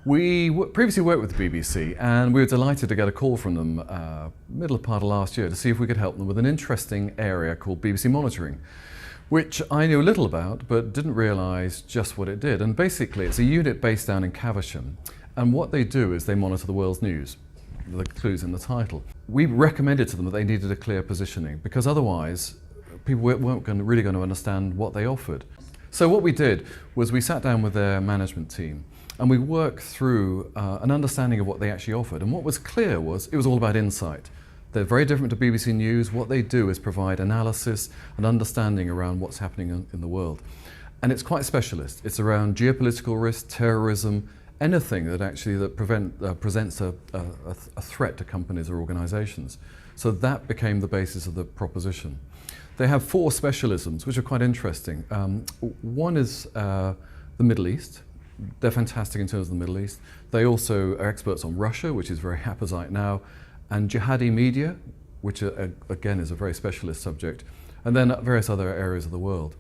We previously worked with the BBC, and we were delighted to get a call from them middle part of last year to see if we could help them with an interesting area called BBC Monitoring, which I knew a little about but didn't realise just what it did. And basically it's a unit based down in Caversham, and what they do is they monitor the world's news. The clue's in the title. We recommended to them that they needed a clear positioning because otherwise people weren't really going to understand what they offered. So what we did was we sat down with their management team and we worked through an understanding of what they actually offered. And what was clear was it was all about insight. They're very different to BBC News. What they do is provide analysis and understanding around what's happening in the world. And it's quite specialist. It's around geopolitical risk, terrorism, anything that presents a threat to companies or organisations. So that became the basis of the proposition. They have 4 specialisms, which are quite interesting. One is the Middle East. They're fantastic in terms of the Middle East. They also are experts on Russia, which is very apposite now, and jihadi media, which again is a very specialist subject, and then various other areas of the world.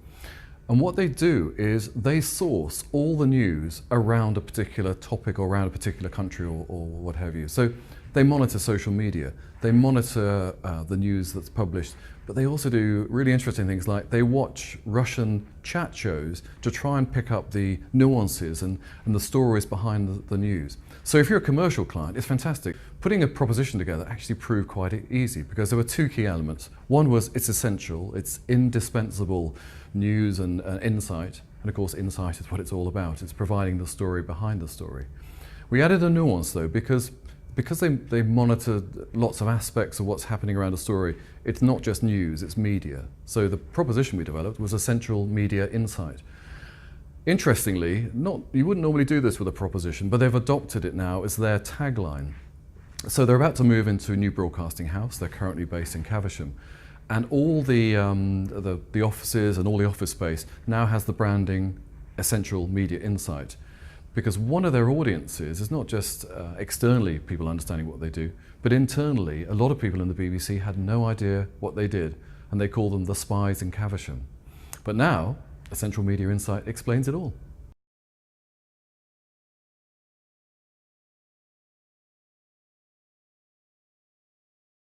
And what they do is they source all the news around a particular topic or around a particular country or what have you. So they monitor social media, they monitor the news that's published, but they also do really interesting things like they watch Russian chat shows to try and pick up the nuances and the stories behind the news. So if you're a commercial client, it's fantastic. Putting a proposition together actually proved quite easy because there were 2 key elements. One was it's essential, it's indispensable news and insight, and of course insight is what it's all about. It's providing the story behind the story. We added a nuance though because they monitored lots of aspects of what's happening around a story. It's not just news, it's media. So the proposition we developed was essential media insight. Interestingly, you wouldn't normally do this with a proposition, but they've adopted it now as their tagline. So they're about to move into a new broadcasting house. They're currently based in Caversham. And all the offices and all the office space now has the branding essential media insight. Because one of their audiences is not just externally people understanding what they do, but internally a lot of people in the BBC had no idea what they did, and they call them the spies in Caversham. But now, Essential Media Insight explains it all.